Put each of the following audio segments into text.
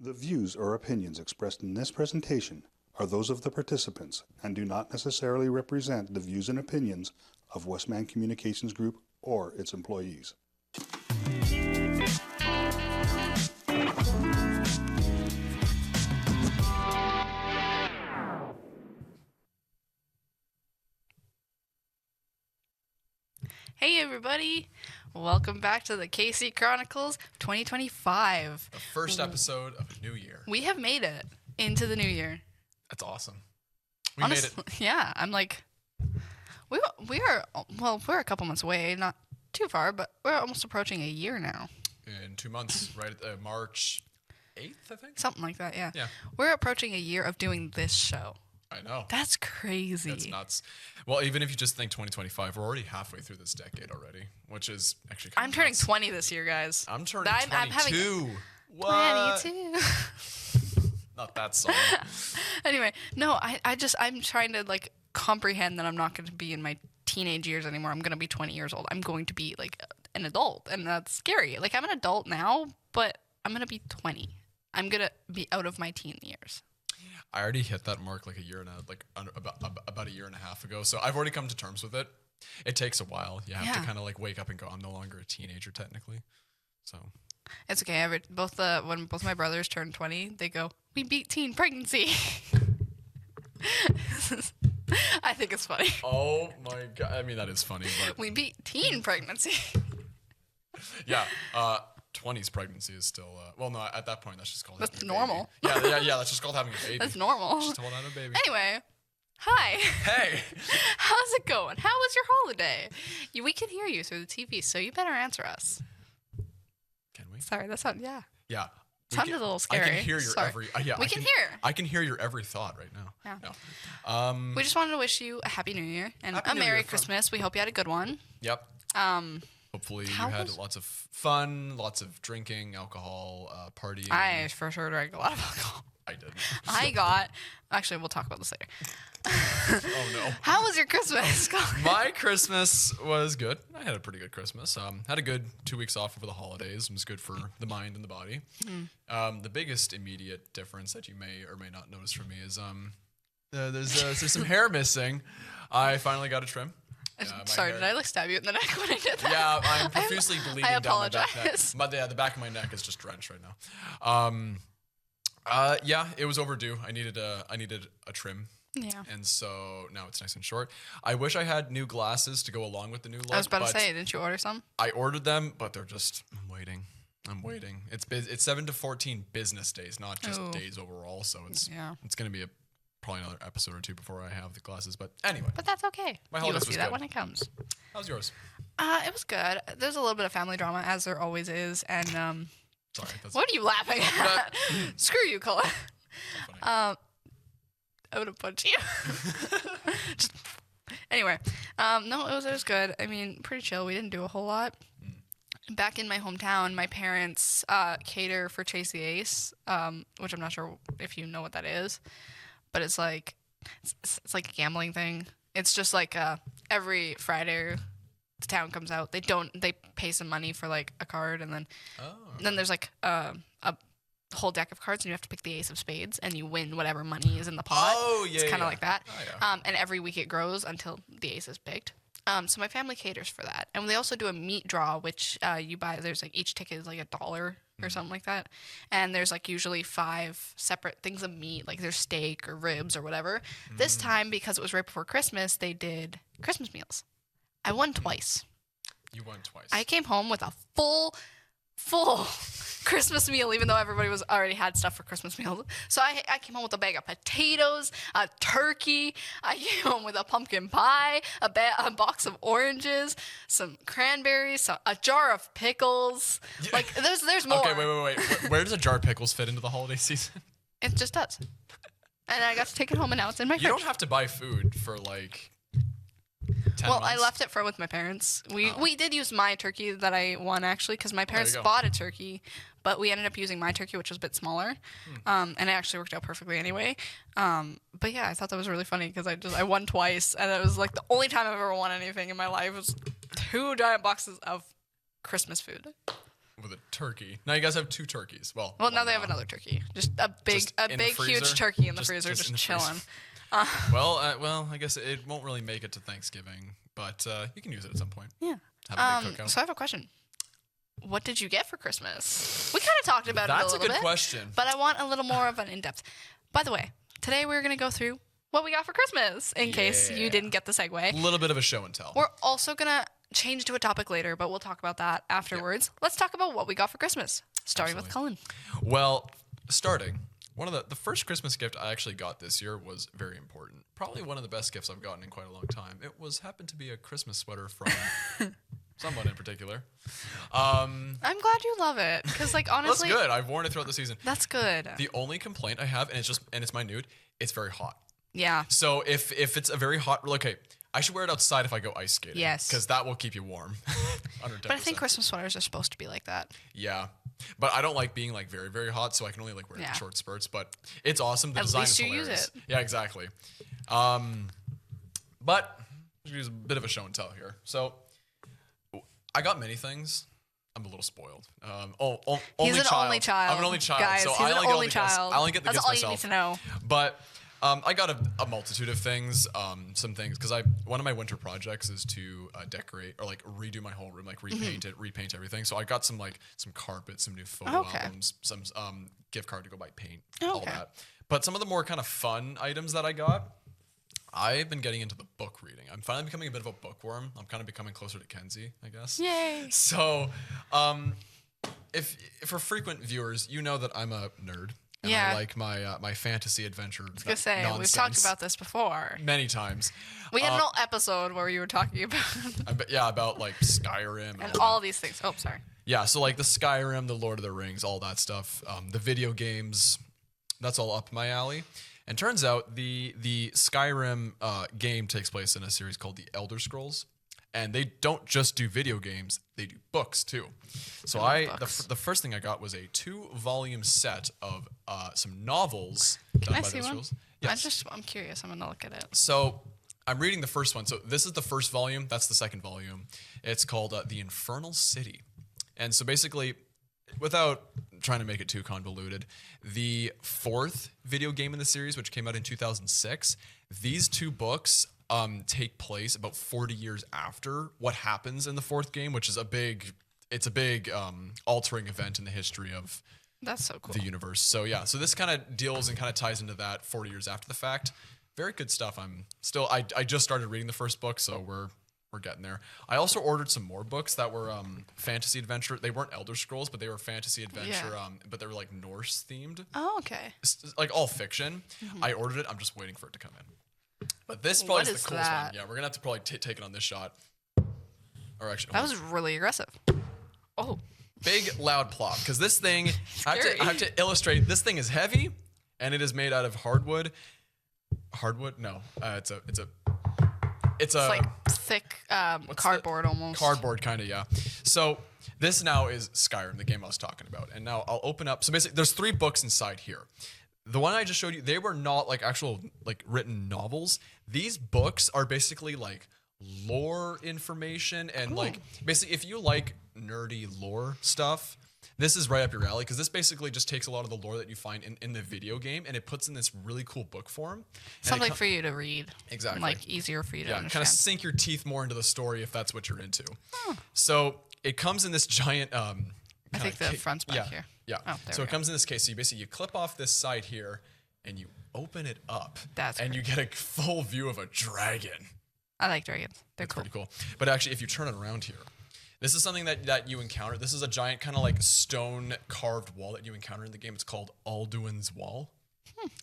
The views or opinions expressed in this presentation are those of the participants and do not necessarily represent the views and opinions of Westman Communications Group or its employees. Hey everybody, welcome back to the KC Chronicles 2025. The first episode of a new year. We have made it into the new year. That's awesome. We Honestly, made it. Yeah, I'm like, we're a couple months away, not too far, but we're almost approaching a year now. In 2 months, right at March 8th, I think? Something like that, yeah. Yeah. We're approaching a year of doing this show. I know. That's crazy. That's nuts. Well, even if you just think 2025, we're already halfway through this decade already, which is actually kind I'm of turning nuts. 20 this year, guys. I'm turning I'm 22. having What? 22. Not that song. Anyway, no, I'm trying to like comprehend that I'm not going to be in my teenage years anymore. I'm going to be 20 years old. I'm going to be like an adult, and that's scary. Like I'm an adult now, but I'm going to be 20. I'm going to be out of my teen years. I already hit that mark like about a year and a half ago, so I've already come to terms with it. It takes a while. You have to kind of like wake up and go, I'm no longer a teenager technically. So it's okay. When both my brothers turned 20, they go, "We beat teen pregnancy." I think it's funny. Oh my god! I mean, that is funny, but we beat teen pregnancy. Yeah. 20s pregnancy is still well, no, at that point that's just called that's having a normal. Baby. Yeah, that's just called having a baby. That's normal. Just hold on to a baby. Anyway, hi. Hey. How's it going? How was your holiday? We can hear you through the TV, so you better answer us. Can we? Sorry, that's not. Yeah. Yeah. Sounded a little scary. I can hear your Sorry. every. Yeah. We can hear. I can hear your every thought right now. Yeah. We just wanted to wish you a happy New Year and a Merry Christmas. We hope you had a good one. Yep. Hopefully you had lots of fun, lots of drinking, alcohol, partying. I for sure drank a lot of alcohol. I did. Actually, we'll talk about this later. Oh no. How was your Christmas? My Christmas was good. I had a pretty good Christmas. Had a good 2 weeks off over the holidays. It was good for the mind and the body. The biggest immediate difference that you may or may not notice from me is there's some hair missing. I finally got a trim. Sorry, did I like stab you in the neck when I did that? Yeah, I'm profusely bleeding down my back neck. apologize. The back of my neck is just drenched right now. Yeah, it was overdue. I needed a trim. Yeah. And so now it's nice and short. I wish I had new glasses to go along with the new look. I was about to say, didn't you order some? I ordered them, but they're just. I'm waiting. It's 7 to 14 business days, not just days overall. So it's gonna be probably another episode or two before I have the glasses. But anyway. But that's okay. My You'll holidays see was that good. when it comes. How's yours? It was good. There's a little bit of family drama, as there always is, and Sorry. That's what are you laughing at? Screw you, Colin. funny. I would have punched you. Anyway, no, it was good. I mean, pretty chill. We didn't do a whole lot. Back in my hometown, my parents cater for Chase the Ace, which I'm not sure if you know what that is, but it's like it's like a gambling thing. It's just like every Friday, the town comes out. They pay some money for like a card, and then there's like a whole deck of cards, and you have to pick the ace of spades, and you win whatever money is in the pot. Oh, yeah, it's kind of yeah. like that. Oh, yeah. And every week it grows until the ace is picked. So my family caters for that, and they also do a meat draw, which you buy. There's like each ticket is like $1 or something like that, and there's like usually 5 separate things of meat, like there's steak or ribs or whatever. This time, because it was right before Christmas, they did Christmas meals. I won twice. You won twice. I came home with a full Christmas meal, even though everybody was already had stuff for Christmas meals. So I came home with a bag of potatoes, a turkey. I came home with a pumpkin pie, a box of oranges, some cranberries, a jar of pickles. Like there's more. Okay, wait. Where does a jar of pickles fit into the holiday season? It just does. And I got to take it home, and now it's in my fridge. You don't have to buy food for like 10 months. I left it with my parents. We did use my turkey that I won, actually, because my parents bought a turkey, but we ended up using my turkey, which was a bit smaller, and it actually worked out perfectly anyway. But yeah, I thought that was really funny because I won twice, and it was like the only time I've ever won anything in my life was 2 giant boxes of Christmas food. With a turkey. Now you guys have 2 turkeys. Well, now they have another turkey. Just a big, huge turkey in the freezer, just chilling. Well, I guess it won't really make it to Thanksgiving, but you can use it at some point. Yeah. Have a big cookout. So I have a question. What did you get for Christmas? We kind of talked about it a little bit. That's a good question. But I want a little more of an in-depth. By the way, today we're going to go through what we got for Christmas, in case you didn't get the segue. A little bit of a show and tell. We're also going to change to a topic later, but we'll talk about that afterwards. Yep. Let's talk about what we got for Christmas, starting with Cullen. Well, one of the first Christmas gift I actually got this year was very important. Probably one of the best gifts I've gotten in quite a long time. It happened to be a Christmas sweater from someone in particular. I'm glad you love it, because honestly, that's good. I've worn it throughout the season. That's good. The only complaint I have, and it's minute, it's very hot. Yeah. So if it's a very hot, okay, I should wear it outside if I go ice skating. Yes. Because that will keep you warm. 110%. But I think Christmas sweaters are supposed to be like that. Yeah. But I don't like being very, very hot, so I can only wear it in short spurts. But it's awesome. The design is hilarious. Use it. Yeah, exactly. But use a bit of a show and tell here. So I got many things. I'm a little spoiled. He's an only child. I'm an only child. Guys, so he's an only child. I only get the gifts myself. That's all you need to know. But I got a multitude of things, some things, because one of my winter projects is to decorate or redo my whole room, repaint everything. So I got some carpet, some new photo albums, some gift card to go buy paint, all that. But some of the more kind of fun items that I got, I've been getting into the book reading. I'm finally becoming a bit of a bookworm. I'm kind of becoming closer to Kenzie, I guess. Yay! So, if for frequent viewers, you know that I'm a nerd. And I like my fantasy adventure. I was gonna say, we've talked about this before. Many times. We had an whole episode where you were talking about about Skyrim and all these things. Oh, sorry. Yeah, so the Skyrim, the Lord of the Rings, all that stuff. The video games, that's all up my alley. And turns out the Skyrim game takes place in a series called The Elder Scrolls. And they don't just do video games, they do books too. So the first thing I got was a 2-volume set of some novels Can done I by see the one? Scrolls. Yes. I'm curious. I'm gonna look at it. So I'm reading the first one. So this is the first volume. That's the second volume. It's called The Infernal City. And so basically, without trying to make it too convoluted, the 4th video game in the series, which came out in 2006, these 2 books take place about 40 years after what happens in the 4th game, which is a big altering event in the history of That's so cool. the universe. So yeah, so this kind of deals and kind of ties into that 40 years after the fact. Very good stuff. I just started reading the first book, so we're getting there. I also ordered some more books that were fantasy adventure. They weren't Elder Scrolls, but they were fantasy adventure. But they were Norse themed. Oh, okay. All fiction. Mm-hmm. I ordered it. I'm just waiting for it to come in. But this probably is the coolest one. Yeah, we're gonna have to probably take it on this shot. Or actually, that was really aggressive. Oh. Big loud plop, because this thing I have to illustrate. This thing is heavy, and it is made out of hardwood. Hardwood? No, it's thick cardboard almost. Cardboard kind of, yeah. So this now is Skyrim, the game I was talking about, and now I'll open up. So basically, there's 3 books inside here. The one I just showed you, they were not actual written novels. These books are basically lore information and basically if you like nerdy lore stuff, this is right up your alley, because this basically just takes a lot of the lore that you find in the video game and it puts in this really cool book form. Something for you to read. Exactly. Easier for you to understand. Kind of sink your teeth more into the story if that's what you're into. So it comes in this giant I think the front's back here. Yeah. Oh, so it comes in this case. So you clip off this side here and you open it up. You get a full view of a dragon. I like dragons. They're pretty cool. But actually, if you turn it around here, this is something that you encounter. This is a giant kind of stone carved wall that you encounter in the game. It's called Alduin's Wall.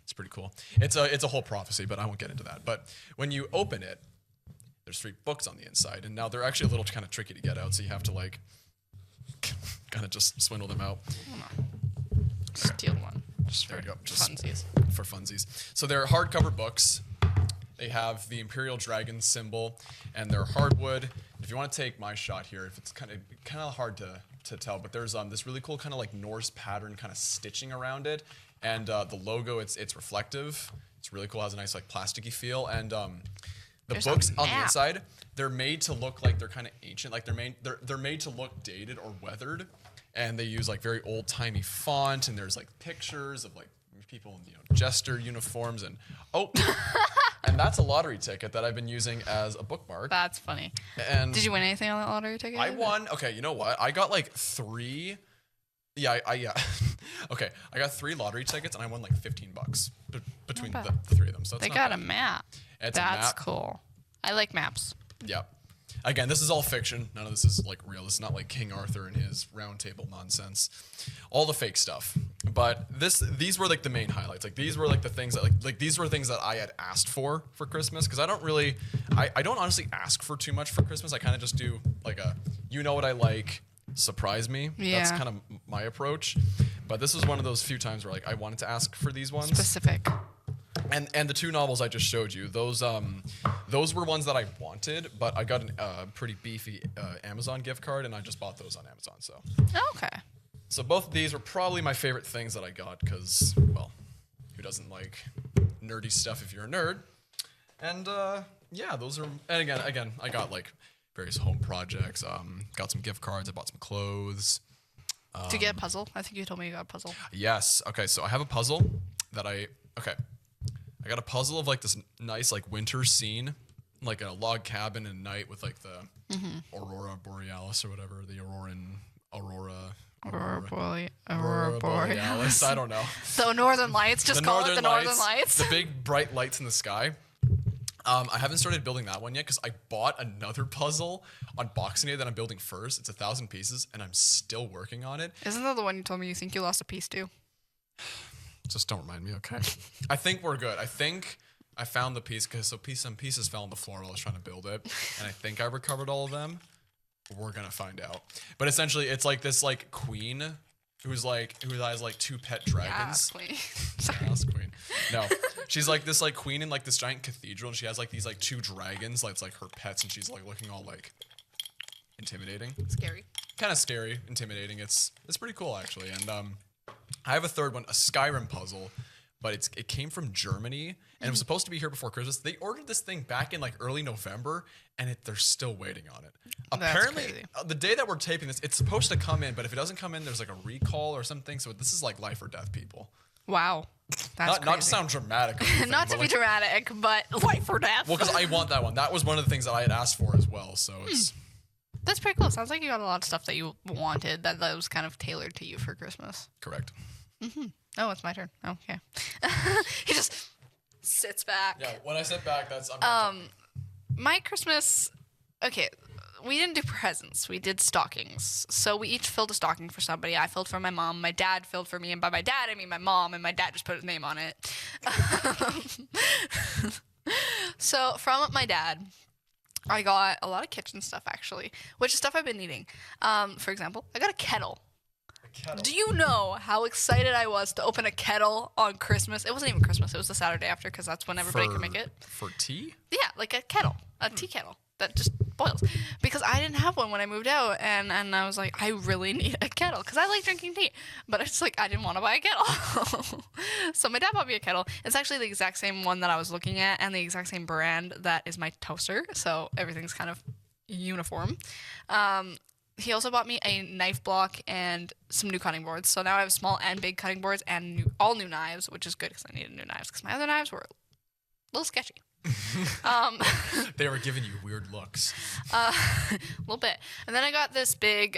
It's pretty cool. It's a whole prophecy, but I won't get into that. But when you open it, there's 3 books on the inside, and now they're actually a little kind of tricky to get out. So you have to kind of just swindle them out. Steal one. There you go. Just funsies. For funsies. So they're hardcover books. They have the Imperial Dragon symbol, and they're hardwood. If you want to take my shot here, if it's kind of hard to tell, but there's this really cool kind of Norse pattern kind of stitching around it, and the logo it's reflective. It's really cool. It has a nice plasticky feel, and the books on the inside, they're made to look like they're kind of ancient, they're made to look dated or weathered. and they use like very old timey font, and there's like pictures of like people in jester uniforms, and and that's a lottery ticket that I've been using as a bookmark. That's funny. And did you win anything on that lottery ticket? I won. Okay, you know what? I got like 3. Yeah, yeah. Okay, I got 3 lottery tickets, and I won like $15 between the 3 of them. So it's they not got bad. a map. It's That's a map. cool. I like maps. Yeah. Again, this is all fiction. None of this is like real. This is not like King Arthur and his round table nonsense. All the fake stuff. But these were like the main highlights. Like these were like the things that like these were things that I had asked for Christmas, because I don't honestly ask for too much for Christmas. I kind of just do like a what I like, surprise me. Yeah. That's kind of my approach. But this was one of those few times where like I wanted to ask for these ones. Specific. And the 2 novels I just showed you, those were ones that I wanted, but I got a pretty beefy Amazon gift card, and I just bought those on Amazon. So both of these were probably my favorite things that I got, because, well, who doesn't like nerdy stuff if you're a nerd? And yeah, those are. And again, I got like various home projects. Got some gift cards. I bought some clothes. Did you get a puzzle? I think you told me you got a puzzle. Yes. Okay. So I have a puzzle that I got a puzzle of like this nice like winter scene, like a log cabin at night with like the Aurora Borealis or whatever, the Aurora Borealis. I don't know. So Northern Lights, just call it the Northern Lights. The big bright lights in the sky. I haven't started building that one yet, because I bought another puzzle on Boxing Day that I'm building first. It's 1,000 pieces, and I'm still working on it. Isn't that the one you told me you think you lost a piece to? Just don't remind me, okay? I think we're good. I think I found the piece, because some pieces fell on the floor while I was trying to build it, and I think I recovered all of them. We're gonna find out. But essentially, it's like this like queen who has like 2 pet dragons. Yeah, queen. Yeah, that's queen. No, she's like this like queen in like this giant cathedral, and she has like these like 2 dragons, like it's like her pets, and she's like looking all like intimidating. Scary. Kind of scary, intimidating. It's pretty cool actually, and I have a third one, a Skyrim puzzle, but it came from Germany, and it was supposed to be here before Christmas. They ordered this thing back in like early November, and they're still waiting on it. That's Apparently, crazy. The day that we're taping this, it's supposed to come in, but if it doesn't come in, there's like a recall or something. So this is like life or death, people. Wow. That's Not to sound dramatic. Or anything, not to but be like, dramatic, but life or death. well, because I want that one. That was one of the things that I had asked for as well. So it's That's pretty cool. Sounds like you got a lot of stuff that you wanted that was kind of tailored to you for Christmas. correct. Oh, it's my turn. Okay. He just sits back. Yeah, when I sit back, that's My Christmas, okay, we didn't do presents. We did stockings. So we each filled a stocking for somebody. I filled for my mom. My dad filled for me. And by my dad, I mean my mom. And my dad just put his name on it. So from my dad, I got a lot of kitchen stuff, actually, which is stuff I've been needing. For example, I got a kettle. Do you know how excited I was to open a kettle on Christmas? It wasn't even Christmas. It was the Saturday after, because that's when everybody could make it. For tea? Yeah, like a kettle, a tea kettle that just boils. Because I didn't have one when I moved out, and I was like, I really need a kettle, because I like drinking tea. But it's like, I didn't want to buy a kettle. So my dad bought me a kettle. It's actually the exact same one that I was looking at, and the exact same brand that is my toaster. So everything's kind of uniform. He also bought me a knife block and some new cutting boards. So now I have small and big cutting boards and all new knives, which is good because I needed new knives because my other knives were a little sketchy. They were giving you weird looks. A little bit. And then I got this big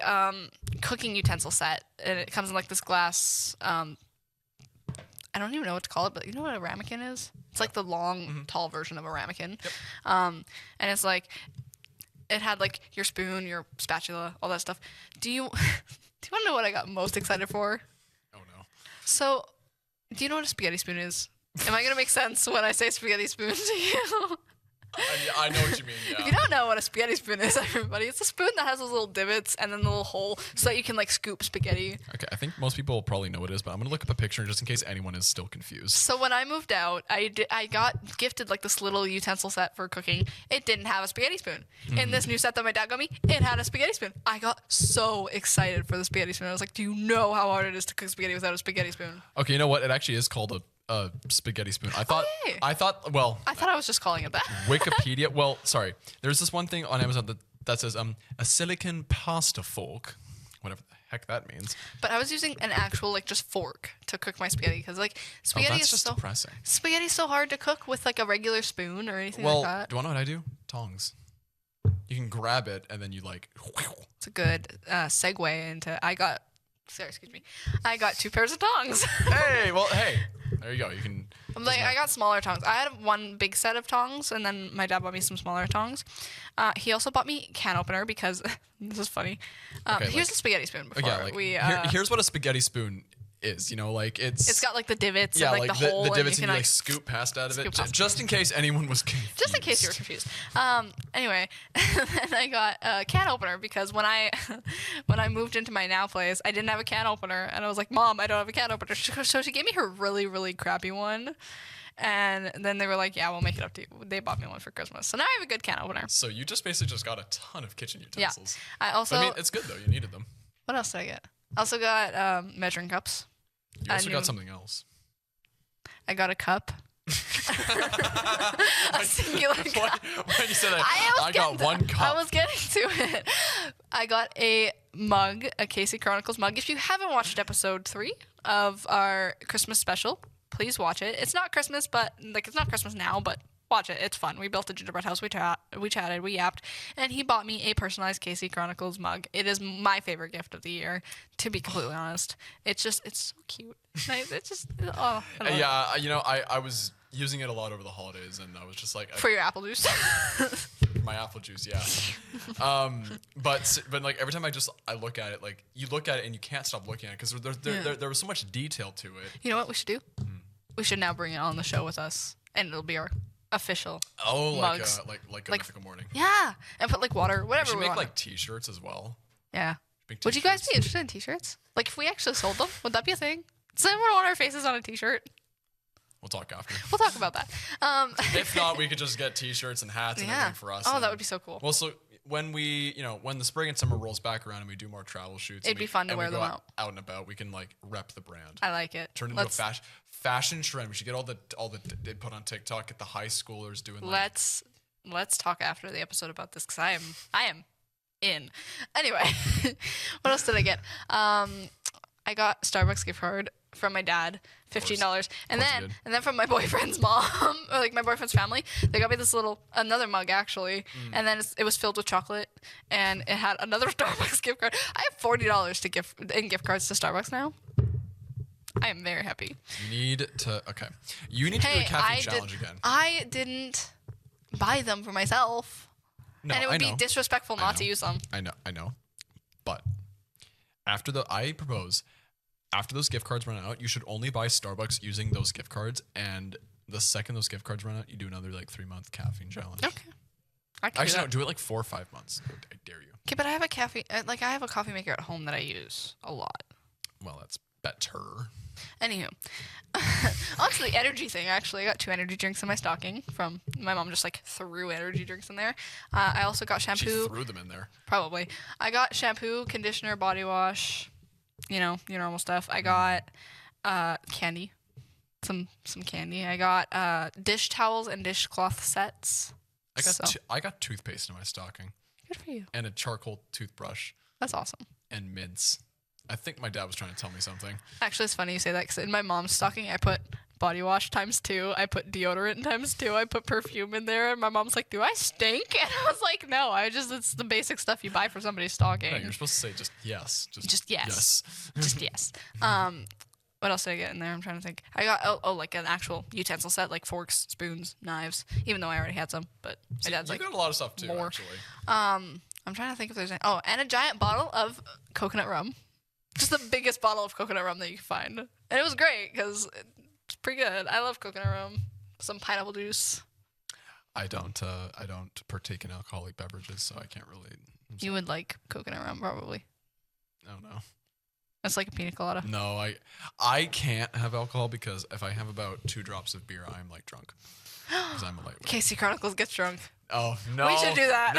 cooking utensil set, and it comes in like this glass. I don't even know what to call it, but you know what a ramekin is? It's like the long, tall version of a ramekin. Yep. And it's like, it had like your spoon, your spatula, all that stuff. Do you want to know what I got most excited for? Oh no. So, do you know what a spaghetti spoon is? Am I gonna make sense when I say spaghetti spoon to you? I know what you mean, yeah. If you don't know what a spaghetti spoon is, everybody, it's a spoon that has those little divots and then the little hole so that you can like scoop spaghetti. Okay, I think most people probably know what it is, but I'm gonna look up a picture just in case anyone is still confused. So when I moved out, I got gifted like this little utensil set for cooking. It didn't have a spaghetti spoon. In this new set that my dad got me, it had a spaghetti spoon. I got so excited for the spaghetti spoon. I was like, do you know how hard it is to cook spaghetti without a spaghetti spoon? Okay, you know what? It actually is called a spaghetti spoon. I thought Okay. I thought I was just calling it that. Wikipedia. Well, sorry. There's this one thing on Amazon that says a silicon pasta fork, whatever the heck that means. But I was using an actual like just fork to cook my spaghetti because like spaghetti that's is just depressing. Spaghetti's so hard to cook with like a regular spoon or anything Well, like that. do you want to know what I do? Tongs. You can grab it and then you like. It's a good segue into I got 2 pairs of tongs. Hey, there you go. You can. I got smaller tongs. I had one big set of tongs, and then my dad bought me some smaller tongs. He also bought me can opener because this is funny. Here's the spaghetti spoon. Before here's what a spaghetti spoon is. It's got like the divots and like the hole, the divots, and and you like scoop past out of it, just in case anyone was confused. Just in case you were confused. Anyway, and I got a can opener because when I moved into my now place, I didn't have a can opener, and I was like, Mom, I don't have a can opener. So she gave me her really, really crappy one. And then they were like, yeah, we'll make it up to you. They bought me one for Christmas. So now I have a good can opener. So you just basically got a ton of kitchen utensils. Yeah. I mean, it's good though. You needed them. What else did I get? I also got measuring cups. You also got something else. I got a cup. A singular cup. When you said that, I got one cup. I was getting to it. I got a mug, a Casey Chronicles mug. If you haven't watched episode 3 of our Christmas special, please watch it. It's not Christmas, but like it's not Christmas now, but watch it. It's fun. We built a gingerbread house. We chatted. We yapped, and he bought me a personalized Casey Chronicles mug. It is my favorite gift of the year, to be completely honest. It's so cute. It's just I love it. I was using it a lot over the holidays, and I was just like for your apple juice. My apple juice, yeah. But like every time I look at it, like you look at it and you can't stop looking at it because there was so much detail to it. You know what we should do? We should now bring it on the show with us, and it'll be our official mugs. Like a mythical morning. Yeah, and put like water, whatever we should we make want. like T-shirts as well. Yeah. Would you guys be interested in T-shirts? Like if we actually sold them, would that be a thing? Does anyone want our faces on a T-shirt? We'll talk after. We'll talk about that. If not, we could just get T-shirts and hats and everything for us. Oh, that would be so cool. Well, so when when the spring and summer rolls back around and we do more travel shoots, it'd be fun to wear them out and about. We can like rep the brand. I like it. Turn into a fashion trend. We should get all the they put on TikTok. Get the high schoolers doing. Let's talk after the episode about this because I am in. Anyway, what else did I get? I got Starbucks gift card from my dad, $15, and then from my boyfriend's mom or like my boyfriend's family, they got me this another mug actually, and then it was filled with chocolate, and it had another Starbucks gift card. I have $40 in gift cards to Starbucks now. I am very happy. You need to do a caffeine challenge again. I didn't buy them for myself, and it would be disrespectful not to use them. I know, but I propose. After those gift cards run out, you should only buy Starbucks using those gift cards. And the second those gift cards run out, you do another like 3-month caffeine challenge. Okay. Do it like 4 or 5 months. I dare you. Okay, but I have a coffee maker at home that I use a lot. Well, that's better. Anywho, on to the energy thing. Actually, I got 2 energy drinks in my stocking from my mom. Just like threw energy drinks in there. I also got shampoo. She threw them in there. Probably. I got shampoo, conditioner, body wash. Your normal stuff. I got candy, some candy. I got dish towels and dishcloth sets. I got toothpaste in my stocking. Good for you. And a charcoal toothbrush. That's awesome. And mints. I think my dad was trying to tell me something. Actually, it's funny you say that because in my mom's stocking, I put body wash ×2. I put deodorant ×2. I put perfume in there. And my mom's like, do I stink? And I was like, no, it's the basic stuff you buy for somebody's stocking. No, you're supposed to say just yes. Just yes. Just yes. What else did I get in there? I'm trying to think. I got, like an actual utensil set, like forks, spoons, knives, even though I already had some. But my dad's like, you got a lot of stuff too, more. Actually. I'm trying to think if there's any. Oh, and a giant bottle of coconut rum. Just the biggest bottle of coconut rum that you can find. And it was great because it's pretty good. I love coconut rum. Some pineapple juice. I don't partake in alcoholic beverages, so I can't really. You would like coconut rum, probably. Oh, no. It's like a pina colada. No, I can't have alcohol because if I have about 2 drops of beer, I'm like drunk. Because I'm a lightweight. Casey Chronicles gets drunk. Oh, no. We should do that.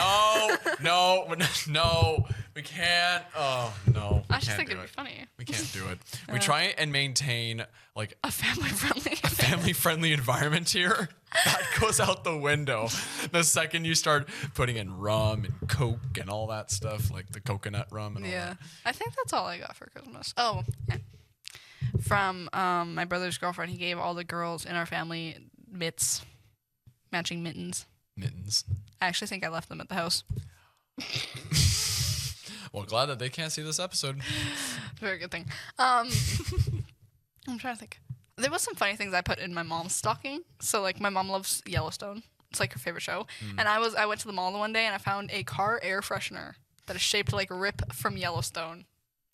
No, we can't. Oh, no. I just think it'd be funny. We can't do it. We try and maintain like a family-friendly environment here. That goes out the window the second you start putting in rum and Coke and all that stuff, like the coconut rum and all Yeah. that. I think that's all I got for Christmas. Oh, yeah. From my brother's girlfriend, he gave all the girls in our family matching mittens. Mittens. I actually think I left them at the house. Well, glad that they can't see this episode. Very good thing. I'm trying to think. There was some funny things I put in my mom's stocking. So like my mom loves Yellowstone. It's like her favorite show. And I went to the mall one day and I found a car air freshener that is shaped like Rip from Yellowstone.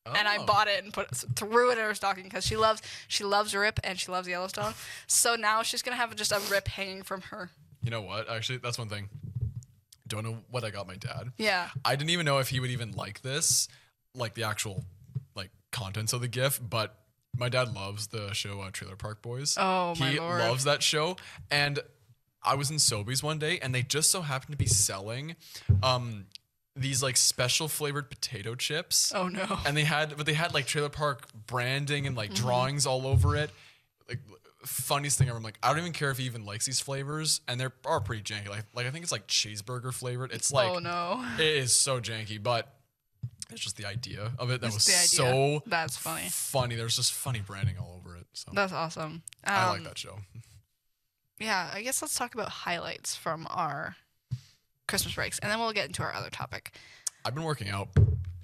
Oh. And I bought it and threw it in her stocking because she loves Rip and she loves Yellowstone. So now she's gonna have just a Rip hanging from her. You know what? Actually, that's one thing. Don't know what I got my dad. Yeah. I didn't even know if he would even like this, like the actual like contents of the gift, but my dad loves the show Trailer Park Boys. Oh, my Lord. He loves that show. And I was in Sobeys one day and they just so happened to be selling these like special flavored potato chips. Oh no. And they had like Trailer Park branding and like drawings all over it. Like funniest thing ever. I'm like, I don't even care if he even likes these flavors, and they're pretty janky. Like I think it's like cheeseburger flavored. It's like, oh no. it is so janky, but it's just the idea of it that was Just the so idea. That's funny. funny. There's just funny branding all over it. So That's awesome. I like that show. Yeah, I guess let's talk about highlights from our Christmas breaks, and then we'll get into our other topic. I've been working out.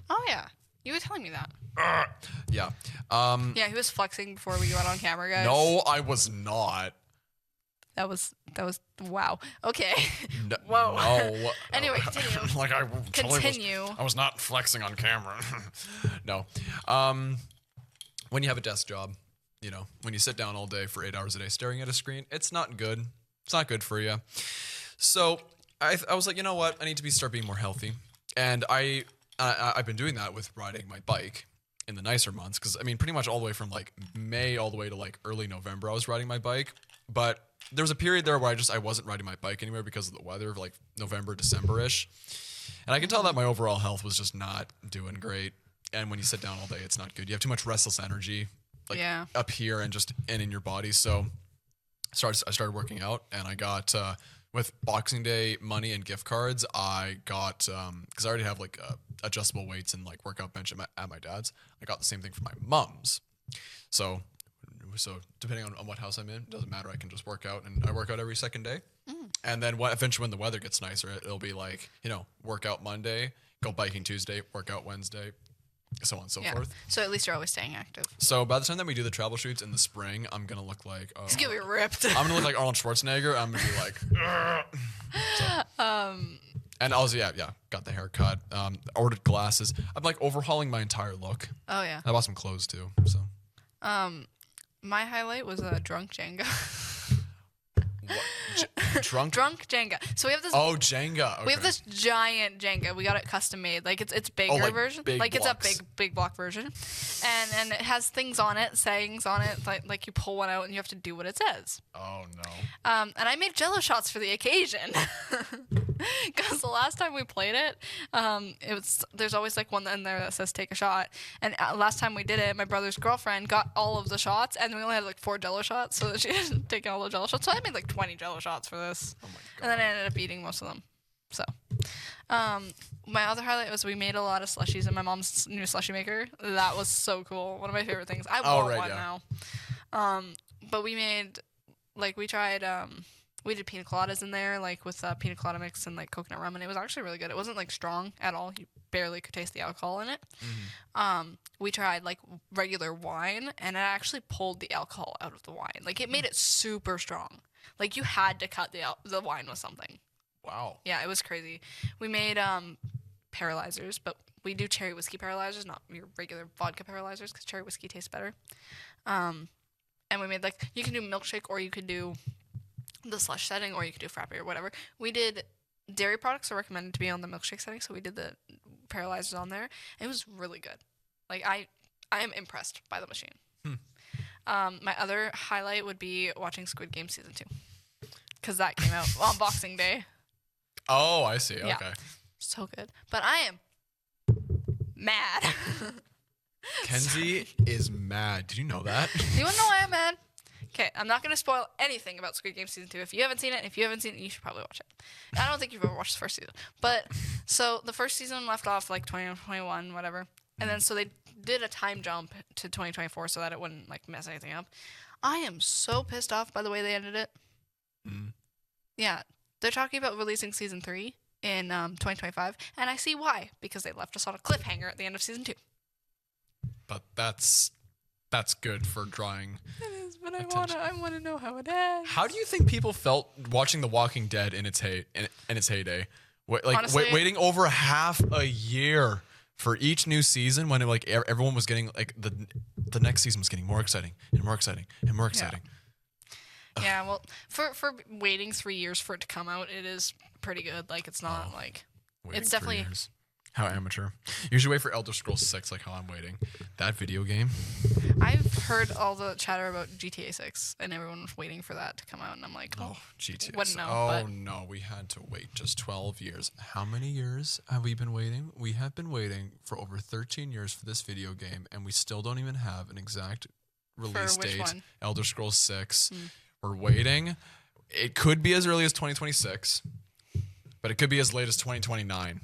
Oh yeah, you were telling me that. Yeah. Yeah, he was flexing before we got on camera, guys. No, I was not. That was wow. Okay. No, Whoa. No. Anyway, continue. Like I totally Continue. I was not flexing on camera. No. When you have a desk job, you know, when you sit down all day for 8 hours a day staring at a screen, it's not good. It's not good for you. So I was like, you know what? I need to start being more healthy. And I've been doing that with riding my bike in the nicer months. Because, I mean, pretty much all the way from, like, May all the way to, like, early November, I was riding my bike. But there was a period there where I wasn't riding my bike anywhere because of the weather, like November, December-ish. And I can tell that my overall health was just not doing great. And when you sit down all day, it's not good. You have too much restless energy, like up here and in your body. So I started working out, and I got with Boxing Day money and gift cards. I got because I already have like adjustable weights and like workout bench at my dad's. I got the same thing for my mom's. So depending on what house I'm in, it doesn't matter. I can just work out, and I work out every second day. And then eventually when the weather gets nicer, it'll be like, you know, workout Monday, go biking Tuesday, workout Wednesday, so on and so forth. So at least you're always staying active. So by the time that we do the travel shoots in the spring, I'm going to look like... It's going to be ripped. I'm going to look like Arnold Schwarzenegger. I'm going to be like... And also, yeah, got the haircut. Ordered glasses. I'm like overhauling my entire look. Oh, yeah. I bought some clothes too, so... My highlight was a drunk Jenga. What? Drunk Jenga. So we have this. Oh, Jenga. Okay. We have this giant Jenga. We got it custom made. Like it's bigger like version. big Like blocks. it's a big block version, and it has things on it, sayings on it. Like you pull one out and you have to do what it says. Oh no. And I made Jello shots for the occasion. Because the last time we played it, there's always like one in there that says take a shot. And last time we did it, my brother's girlfriend got all of the shots, and we only had like 4 Jello shots, so she hadn't taken all the Jello shots. So I made like 20 Jello shots for this. Oh my god. And then I ended up eating most of them. So, my other highlight was we made a lot of slushies in my mom's new slushie maker. That was so cool. One of my favorite things. I want one now. But we made, like, we did pina coladas in there, like with pina colada mix and like coconut rum, and it was actually really good. It wasn't like strong at all. You barely could taste the alcohol in it. We tried like regular wine, and it actually pulled the alcohol out of the wine. Like it made it super strong. Like you had to cut the wine with something. Wow. Yeah, it was crazy. We made paralyzers, but we do cherry whiskey paralyzers, not your regular vodka paralyzers, because cherry whiskey tastes better. And we made like, you can do milkshake, or you could do the slush setting, or you could do frappe or whatever. We did dairy products are recommended to be on the milkshake setting, so we did the paralyzers on there. It was really good. Like I am impressed by the machine. My other highlight would be watching Squid Game season 2, because that came out on Boxing Day. Oh, I see. Yeah. Okay. So good. But I am mad. Kenzie is mad. Did you know that? You wanna know why I'm mad? Okay, I'm not going to spoil anything about Squid Game Season 2. If you haven't seen it, you should probably watch it. I don't think you've ever watched the first season. But, so the first season left off like 2021, whatever. And then so they did a time jump to 2024 so that it wouldn't like mess anything up. I am so pissed off by the way they ended it. Yeah, they're talking about releasing Season 3 in 2025. And I see why. Because they left us on a cliffhanger at the end of Season 2. But that's good for drawing. It is, but attention. I want to know how it ends. How do you think people felt watching The Walking Dead in its heyday? Honestly, Waiting over half a year for each new season when everyone was getting like the next season was getting more exciting and more exciting and more exciting. Yeah, well, for waiting 3 years for it to come out, it is pretty good. Like it's not like Waiting it's 3 definitely years. How amateur. You should wait for Elder Scrolls 6 like how I'm waiting. That video game. I've heard all the chatter about GTA 6 and everyone was waiting for that to come out and I'm like, Oh, GTA. wouldn't know, Oh but- no, we had to wait just 12 years. How many years have we been waiting? We have been waiting for over 13 years for this video game and we still don't even have an exact release which date. one? Elder Scrolls 6. We're waiting. It could be as early as 2026, but it could be as late as 2029.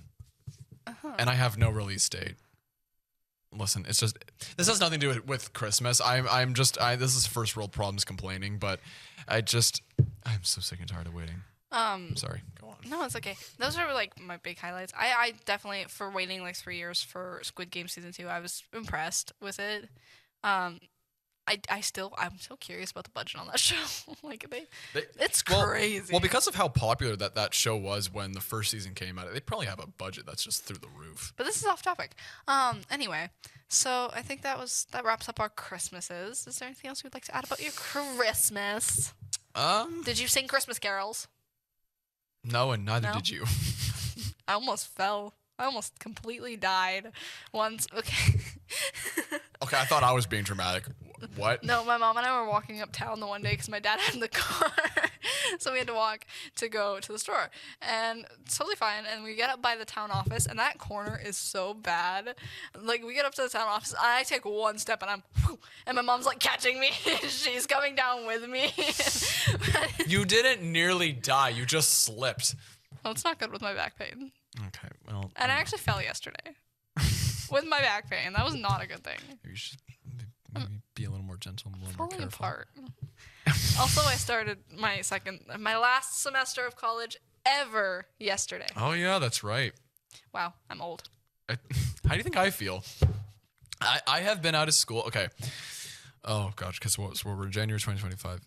And I have no release date. Listen, it's just this has nothing to do with Christmas. This is first world problems complaining, but I'm so sick and tired of waiting. Sorry, go on. No, it's okay. Those are like my big highlights. I definitely, for waiting like 3 years for Squid Game Season 2, I was impressed with it. I'm still curious about the budget on that show. Like it's crazy. Well, because of how popular that show was when the first season came out, they probably have a budget that's just through the roof. But this is off topic. Anyway, so I think that wraps up our Christmases. Is there anything else you'd like to add about your Christmas? Did you sing Christmas carols? No, and neither No? did you. I almost fell. I almost completely died once. Okay. Okay, I thought I was being dramatic. What? No, my mom and I were walking uptown the one day because my dad had the car. So we had to walk to go to the store. And it's totally fine. And we get up by the town office, and that corner is so bad. Like, we get up to the town office, and I take one step, and and my mom's, like, catching me. She's coming down with me. You didn't nearly die. You just slipped. Well, it's not good with my back pain. Okay, well. And I actually fell yesterday with my back pain. That was not a good thing. You should maybe be a little more gentle, a little more Falling careful. apart. Also, I started my last semester of college ever yesterday. Oh yeah, that's right. Wow, I'm old. How do you think I feel? I have been out of school. Okay. Oh gosh, because we're in January 2025.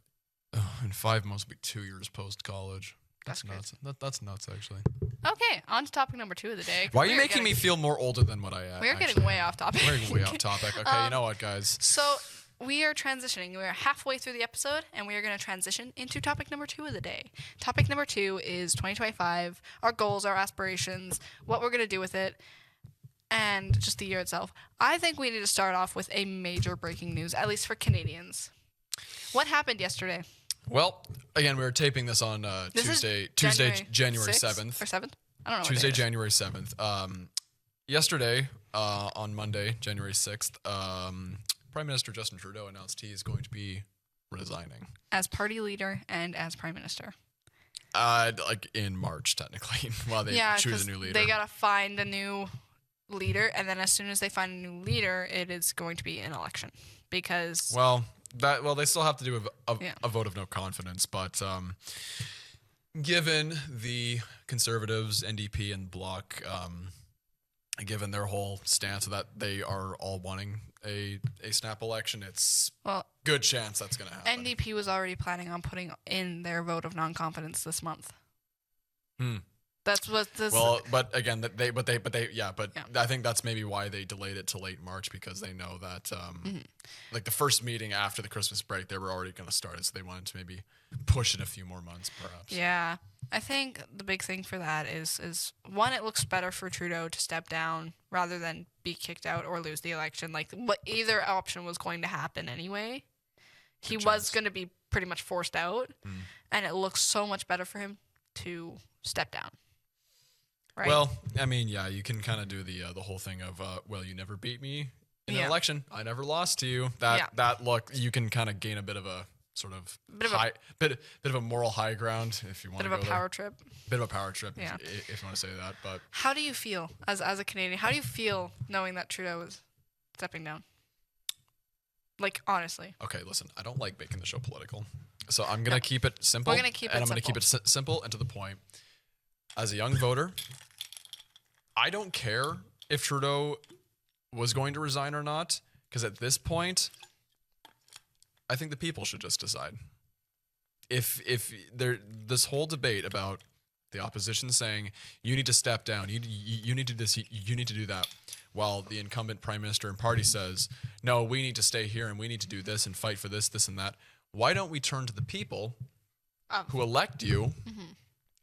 In 5 months will be 2 years post college. That's nuts. That's nuts, actually. Okay, on to topic number 2 of the day. Why are you making me feel more older than what I am? We are getting way off topic. We're way off topic. Okay, you know what, guys? So we are transitioning. We are halfway through the episode, and we are going to transition into topic number 2 of the day. Topic number 2 is 2025, our goals, our aspirations, what we're going to do with it, and just the year itself. I think we need to start off with a major breaking news, at least for Canadians. What happened yesterday? Well, again, we were taping this on Tuesday, January 6th 7th. Or 7th? I don't know. Tuesday, January 7th. Yesterday, on Monday, January 6th, Prime Minister Justin Trudeau announced he is going to be resigning. As party leader and as prime minister. Like in March, technically, while they choose a new leader. They got to find a new leader, and then as soon as they find a new leader, it is going to be an election. Because... they still have to do a vote of no confidence, but given the Conservatives, NDP, and Bloc, given their whole stance that they are all wanting a snap election, it's good chance that's going to happen. NDP was already planning on putting in their vote of non-confidence this month. That's what this. Well, but again, I think that's maybe why they delayed it to late March, because they know that, like the first meeting after the Christmas break, they were already going to start it, so they wanted to maybe push it a few more months, perhaps. Yeah, I think the big thing for that is one, it looks better for Trudeau to step down rather than be kicked out or lose the election. Like, either option was going to happen anyway. He was going to be pretty much forced out, and it looks so much better for him to step down. Right. Well, I mean, yeah, you can kind of do the whole thing of, you never beat me in an election. I never lost to you. That look, you can kind of gain a bit of a sort of Bit of a- bit of a moral high ground, if you want Bit to of go a power trip. Bit of a power trip, Yeah. if you want to say that. But How do you feel as a Canadian? How do you feel knowing that Trudeau is stepping down? Like, honestly. okay, listen, I don't like making the show political, so I'm gonna keep it simple. We're gonna keep it and I'm gonna simple. keep it simple and to the point. As a young voter, I don't care if Trudeau was going to resign or not, because at this point, I think the people should just decide. If there this whole debate about the opposition saying you need to step down, you need to do this, you need to do that, while the incumbent prime minister and party says no, we need to stay here and we need to do this and fight for this, this and that. Why don't we turn to the people who elect you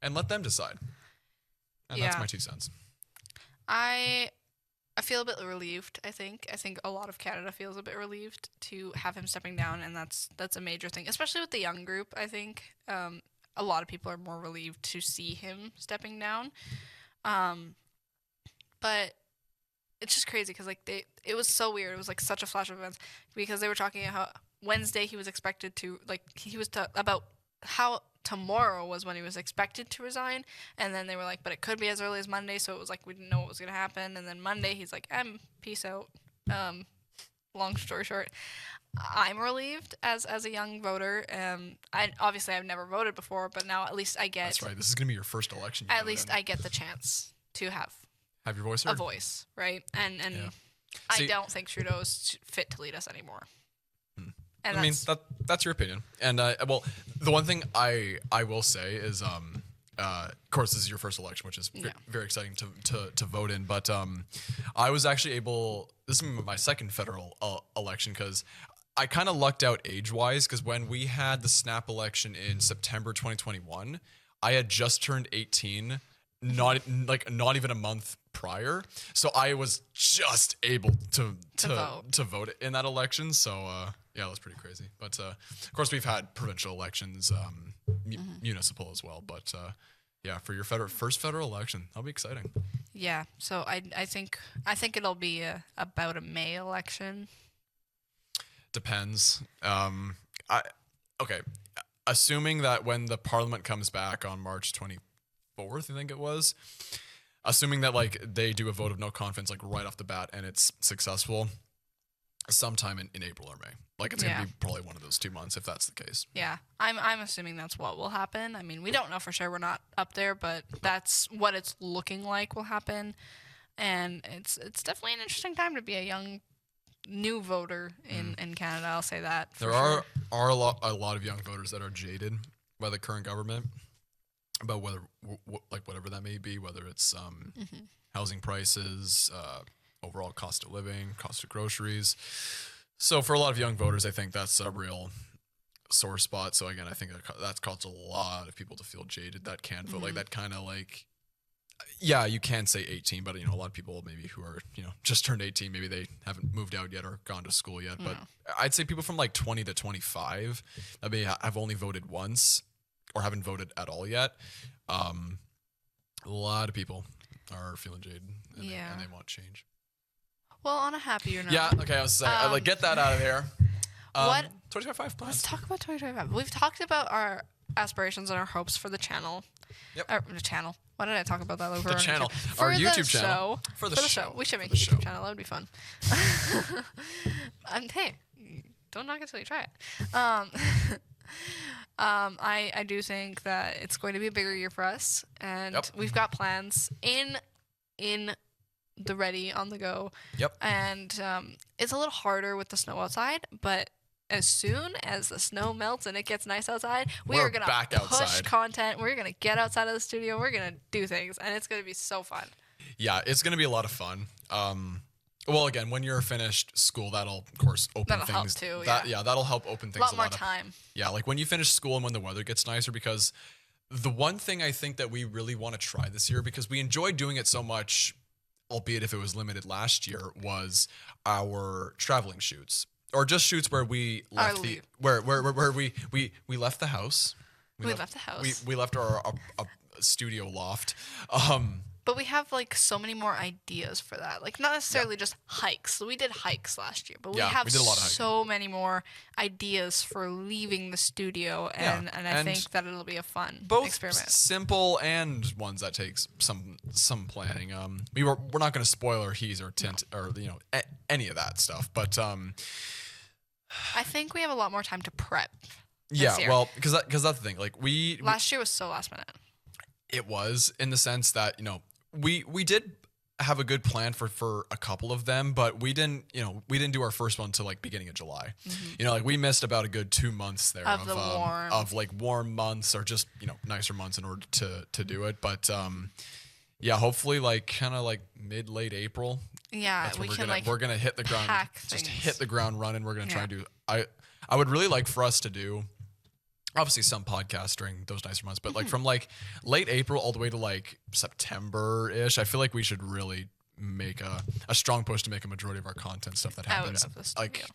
and let them decide? And that's my 2 cents. I feel a bit relieved. I think a lot of Canada feels a bit relieved to have him stepping down, and that's a major thing, especially with the young group. I think a lot of people are more relieved to see him stepping down. But it's just crazy because it was so weird. It was like such a flash of events because they were talking about how Wednesday he was expected to about how tomorrow was when he was expected to resign, and then they were like, but it could be as early as Monday, so it was like we didn't know what was gonna happen, and then Monday he's like, peace out. Long story short, I'm relieved as a young voter. I've never voted before, but now at least I get. That's right. This is gonna be your first election. At least I get the chance to have your voice heard. a voice, right? And Yeah. I See, don't think Trudeau is fit to lead us anymore. And I mean, that's your opinion. And well, the one thing I will say is, of course, this is your first election, which is very exciting to vote in. But I was actually able. This is my second federal election because I kind of lucked out age-wise because when we had the snap election in September 2021, I had just turned 18. Not even a month prior, so I was just able to vote in that election. So yeah, that was pretty crazy. But of course, we've had provincial elections, municipal as well. But yeah, for your first federal election, that'll be exciting. Yeah, so I think it'll be about a May election. Depends. Okay, assuming that when the Parliament comes back on March 24th, I think it was, assuming that they do a vote of no confidence right off the bat and it's successful, sometime in April or May. It's gonna be probably one of those 2 months if that's the case. Yeah, I'm assuming that's what will happen. I mean, we don't know for sure. We're not up there, but that's what it's looking like will happen. And it's definitely an interesting time to be a young new voter in Canada. I'll say that. There are a lot of young voters that are jaded by the current government about whatever that may be, whether it's housing prices, overall cost of living, cost of groceries. So for a lot of young voters, I think that's a real sore spot. So again, I think that's caused a lot of people to feel jaded that can't vote. That kind of yeah, you can say 18, but a lot of people maybe who are just turned 18, maybe they haven't moved out yet or gone to school yet. But I'd say people from 20 to 25 that may have only voted once or haven't voted at all yet. A lot of people are feeling jaded and they want change. Well, on a happier note. Yeah, okay, I was saying, get that out of there. What? 2025 plans. Let's talk about 2025. We've talked about our aspirations and our hopes for the channel. Yep. The channel. Why did I talk about that? The channel. For Our the YouTube channel. Show. For the show. We should make For a the YouTube show. channel. That would be fun. Hey, don't knock it till you try it. I do think that it's going to be a bigger year for us, and we've got plans in the ready, on the go. Yep. And it's a little harder with the snow outside, but as soon as the snow melts and it gets nice outside, we're going to push outside. content. We're going to get outside of the studio. We're going to do things, and it's going to be so fun. Yeah, it's going to be a lot of fun. Well, again, when you're finished school, that'll, of course, open things. That'll help, too, That'll help open things a lot more time. Yeah, when you finish school and when the weather gets nicer, because the one thing I think that we really want to try this year, because we enjoyed doing it so much, albeit if it was limited last year, was our traveling shoots. Or just shoots where we left where we left the house. We left the house. We left our studio loft. But we have like so many more ideas for that. Like not necessarily just hikes. So we did hikes last year, but we have we did a lot of hiking. so many more ideas for leaving the studio, and I think that it'll be a fun Both experiment. simple and ones that takes some planning. We're not going to spoil our he's or tint or any of that stuff, but I think we have a lot more time to prep. Yeah, year. well, because that's the thing. Like last year was so last minute. It was, in the sense that we did have a good plan for a couple of them, but we didn't do our first one till like beginning of July. Like we missed about a good 2 months there Of the warm. of like warm months or just nicer months in order to do it. But yeah, hopefully like kind of like late April. Yeah, That's when we can we're gonna hit the ground, pack just things. hit the ground running. We're gonna try and do. I would really like for us to do. Obviously some podcasts during those nicer months, but like from like late April all the way to like September-ish, I feel like we should really make a strong push to make a majority of our content stuff that happens. Out of the studio.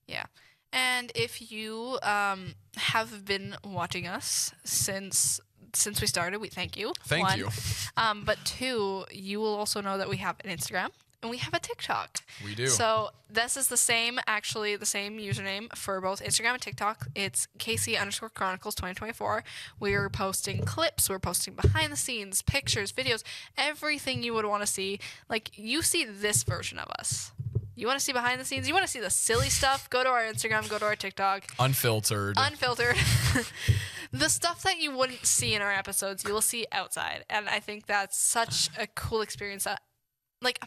Yeah. And if you have been watching us since we started, we thank you. Thank you. But 2, you will also know that we have an Instagram. And we have a TikTok. We do. So this is the same username for both Instagram and TikTok. It's Chronicles 2024. We're posting clips. We're posting behind the scenes, pictures, videos, everything you would want to see. Like, you see this version of us. You want to see behind the scenes? You want to see the silly stuff? Go to our Instagram. Go to our TikTok. Unfiltered. The stuff that you wouldn't see in our episodes, you will see outside. And I think that's such a cool experience that, like,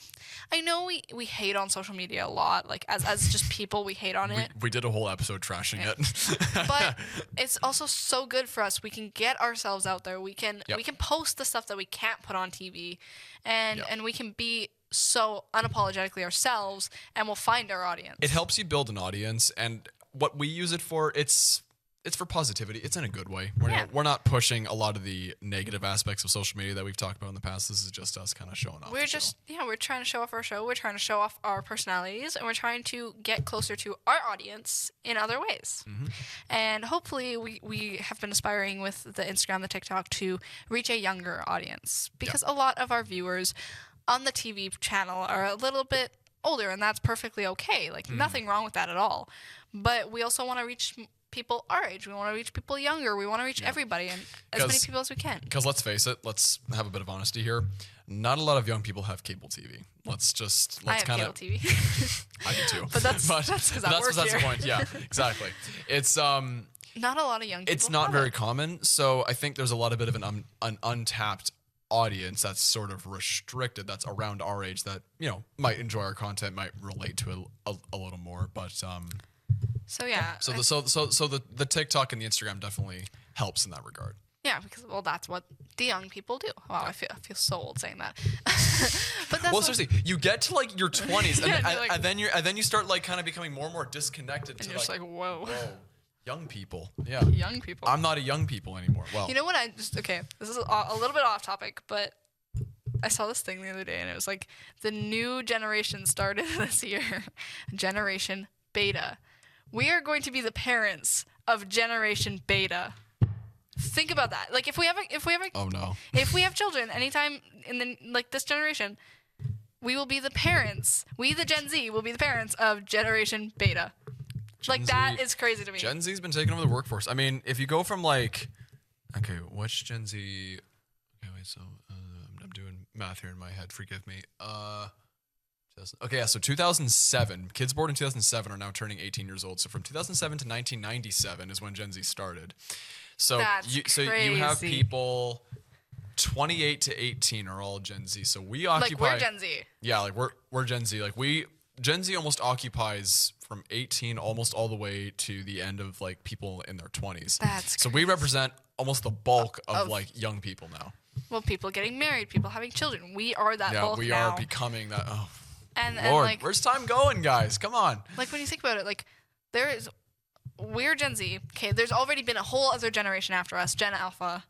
I know we hate on social media a lot. Like, as just people, we hate on it. We did a whole episode trashing it. But it's also so good for us. We can get ourselves out there. We can post the stuff that we can't put on TV. And we can be so unapologetically ourselves, and we'll find our audience. It helps you build an audience, and what we use it for, it's for positivity. It's in a good way. We're not pushing a lot of the negative aspects of social media that we've talked about in the past. This is just us kind of showing off. We're trying to show off our show. We're trying to show off our personalities, and we're trying to get closer to our audience in other ways. And hopefully we have been aspiring with the Instagram, the TikTok, to reach a younger audience, because a lot of our viewers on the TV channel are a little bit older, and that's perfectly okay. Like, nothing wrong with that at all. But we also want to reach people our age. We want to reach people younger. We want to reach everybody and as many people as we can. Because let's face it, let's have a bit of honesty here. Not a lot of young people have cable TV. Let's I have cable TV. I do too. But that's because I work here. That's the point. Yeah, exactly. It's not a lot of young people. It's not very common. So I think there's a lot of bit of an untapped audience that's sort of restricted, that's around our age, that might enjoy our content, might relate to it a little more. But so yeah. So the TikTok and the Instagram definitely helps in that regard. Yeah, because that's what the young people do. Wow, I feel so old saying that. But that's seriously, you get to like your 20s, and then you start like kind of becoming more and more disconnected. And you're just like, whoa. Young people. Yeah. Young people. I'm not a young people anymore. Well, you know what? This is a little bit off topic, but I saw this thing the other day, and it was like the new generation started this year. Generation Beta. We are going to be the parents of Generation Beta. Think about that. Like, if we have children anytime in this generation, we will be the parents. We, the Gen Z, will be the parents of Generation Beta. That is crazy to me. Gen Z's been taking over the workforce. I mean, if you go from which Gen Z? Okay, wait. So I'm doing math here in my head. Forgive me. So 2007. Kids born in 2007 are now turning 18 years old. So from 2007 to 1997 is when Gen Z started. So you have people 28 to 18 are all Gen Z. So we occupy. We're Gen Z. Yeah, we're Gen Z. Gen Z almost occupies from 18 almost all the way to the end of people in their 20s. That's so we represent almost the bulk of young people now. Well, people getting married, people having children. We are that bulk now. Yeah, we are becoming that. Oh, and Lord, where's time going, guys? Come on. When you think about it, we're Gen Z. Okay, there's already been a whole other generation after us, Gen Alpha.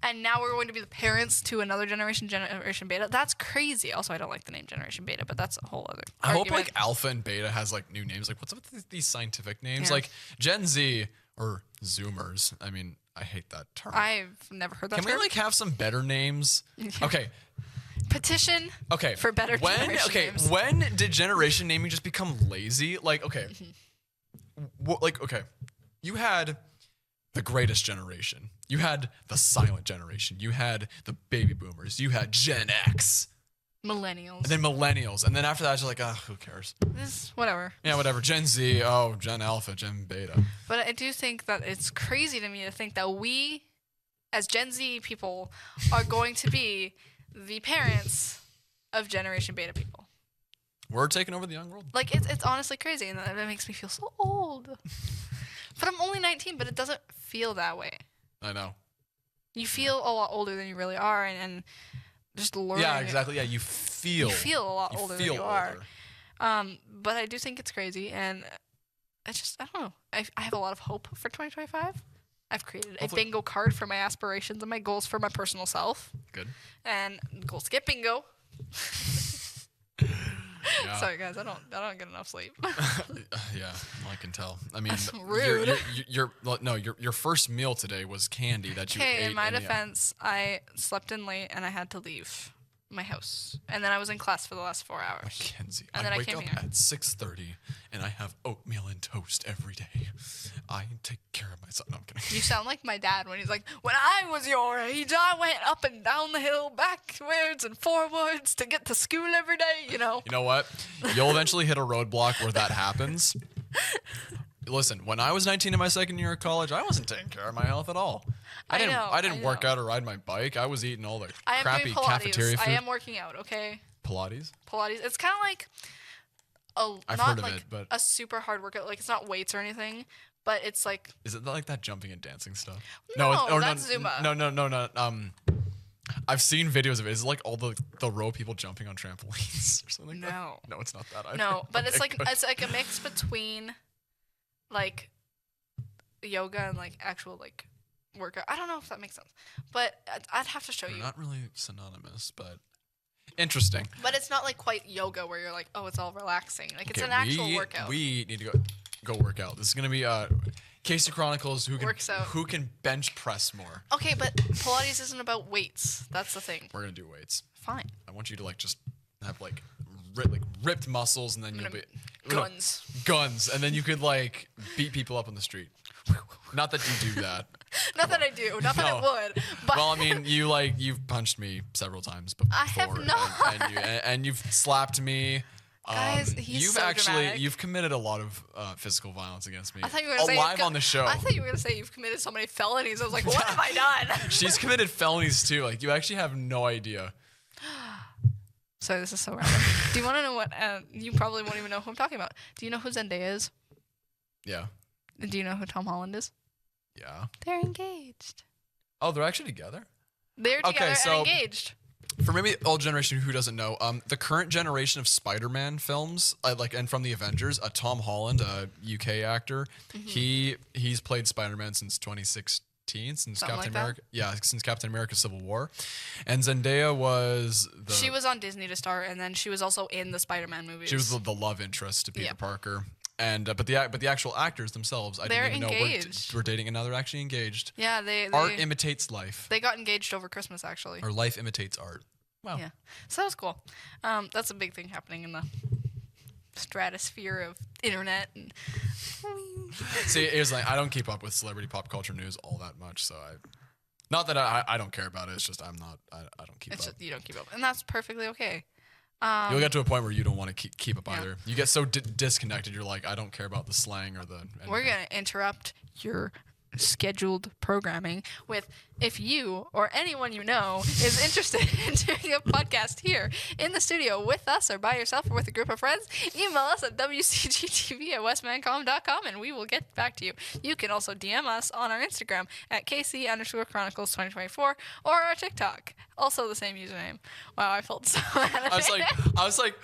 And now we're going to be the parents to another generation, Generation Beta. That's crazy. Also, I don't like the name Generation Beta, but that's a whole other argument. I hope Alpha and Beta has new names. What's up with these scientific names? Yeah. Gen Z or Zoomers. I mean, I hate that term. I've never heard that Can term. we like have some better names? Okay. Petition Okay. for better generation names. When did generation naming just become lazy? Like, okay. Okay. You had the greatest generation. You had the silent generation. You had the baby boomers. You had Gen X. Millennials. And then millennials. And then after that, it's like, who cares? This, whatever. Yeah, whatever. Gen Z. Oh, Gen Alpha, Gen Beta. But I do think that it's crazy to me to think that we, as Gen Z people, are going to be the parents of Generation Beta people. We're taking over the young world. Like, it's honestly crazy, and that makes me feel so old. But I'm only 19, but it doesn't feel that way. I know. You feel a lot older than you really are, and just learning. Yeah, exactly. Yeah, you feel a lot older than you are. But I do think it's crazy, and I don't know. I have a lot of hope for 2025. I've created a bingo card for my aspirations and my goals for my personal self. Good. And goals to get bingo. Yeah. Sorry guys, I don't get enough sleep. Yeah, I can tell. I mean, That's rude. Your first meal today was candy that you ate. Okay, in my defense, I slept in late and I had to leave my house, and then I was in class for the last 4 hours. Mackenzie, And then I I wake came up here. at 6:30 and I have oatmeal and toast every day. I take care of myself. No, I'm kidding. You sound like my dad when he's like, when I was your age, I went up and down the hill, backwards and forwards to get to school every day, you know? You know what? You'll eventually hit a roadblock where that happens. Listen, when I was 19 in my second year of college, I wasn't taking care of my health at all. I didn't work out or ride my bike. I was eating all the I am crappy doing Pilates. cafeteria food. I am working out, okay? Pilates? Pilates. It's kind of like I've not heard of like it, but a super hard workout. Like, it's not weights or anything, but it's like... is it like that jumping and dancing stuff? No, that's Zumba. No. I've seen videos of it. Is it like all the row people jumping on trampolines or something like No. that? No, it's not that either. No, but Okay, good. it's like a mix between like yoga and like actual like workout. I don't know if that makes sense, but I'd have to show They're you. not really synonymous, but interesting. But it's not like quite yoga where you're like, oh, it's all relaxing. Like, it's Okay, an actual workout. We need to go work out. This is gonna be Casey Chronicles who can bench press more. Okay, but Pilates isn't about weights. That's the thing. We're gonna do weights. Fine. I want you to like just have like ripped muscles, and then you'll be guns, and then you could like beat people up on the street. Not that you do that. Not that I do. Not that I would. But Well, I mean, you've punched me several times before. I have not. And you've slapped me. Guys, he's so dramatic. You've committed a lot of physical violence against me. I thought you were gonna say live on the show. I thought you were gonna say you've committed so many felonies. I was like, what have I done? She's committed felonies too. Like, you actually have no idea. Sorry, this is so random. Do you want to know what? You probably won't even know who I'm talking about. Do you know who Zendaya is? Yeah. Do you know who Tom Holland is? Yeah. They're engaged. Oh, they're actually together? They're together so- and engaged. For maybe old generation who doesn't know, the current generation of Spider-Man films, and from the Avengers, Tom Holland, a UK actor, he's played Spider-Man since 2016, since Something Captain like America. Yeah, since Captain America: Civil War, and Zendaya was She was on Disney to start, and then she was also in the Spider-Man movies. she was the love interest to Peter Yeah. Parker. And but the actual actors themselves, I They're didn't even engaged. know we're dating, and now they're actually engaged. Yeah, they Art imitates life, they got engaged over Christmas, actually. or life imitates art. Wow. Yeah, so that was cool. That's a big thing happening in the stratosphere of internet. And See, here's like, I don't keep up with celebrity pop culture news all that much, so not that I don't care about it. It's just I don't keep it's up. just, you don't keep up, and that's perfectly okay. You'll get to a point where you don't want to keep up Yeah. either. You get so disconnected. You're like, I don't care about the slang or the. We're gonna interrupt your scheduled programming with, if you or anyone you know is interested in doing a podcast here in the studio with us or by yourself or with a group of friends, email us at wcgtv@westmancom.com and we will get back to you. You can also DM us on our Instagram at kc_chronicles2024 or our TikTok, also the same username. Wow, I felt so bad. I was like,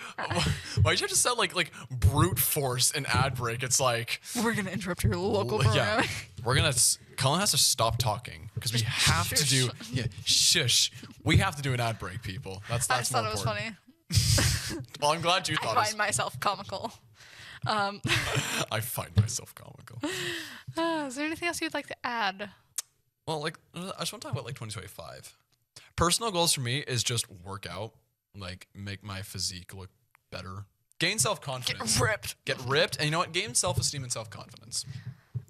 why'd you have to sound like brute force an ad break? It's like, We're gonna interrupt your local yeah, programming. we're gonna. Cullen has to stop talking because we have to do. Yeah, shush. We have to do an ad break, people. That's I just thought more it was important. funny. Well, I'm glad you thought I it. find myself comical. I find myself comical. Is there anything else you'd like to add? Well, like I just want to talk about like 2025. Personal goals for me is just work out, like make my physique look better, gain self-confidence, get ripped, and you know what? Gain self-esteem and self-confidence.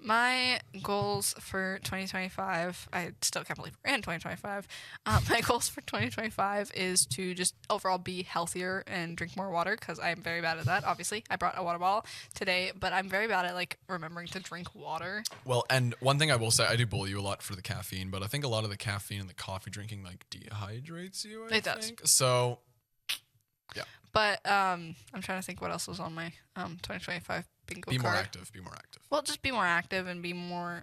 My goals for 2025, I still can't believe we're in 2025. My goals for 2025 is to just overall be healthier and drink more water because I'm very bad at that. Obviously, I brought a water bottle today, but I'm very bad at like remembering to drink water. Well, and one thing I will say, I do bully you a lot for the caffeine, but I think a lot of the caffeine and the coffee drinking like dehydrates you. I It does. think. So, yeah. But I'm trying to think what else was on my 2025 bingo Be more card. active. Be more active. Well, just be more active and be more.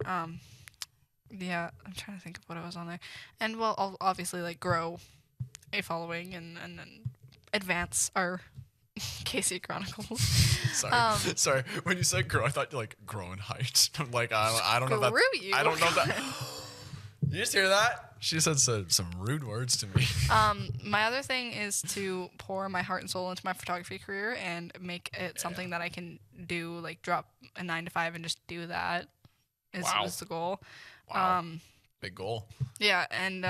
Yeah, I'm trying to think of what it was on there, and well, obviously like grow a following and advance our Casey Chronicles. Sorry, sorry. When you said grow, I thought you like grow in height. I'm like I don't know that. You. I don't know that. You just hear that? She said some rude words to me. My other thing is to pour my heart and soul into my photography career and make it something that I can do, like drop a 9 to 5 and just do that. Is the goal. Wow. Big goal. Yeah, and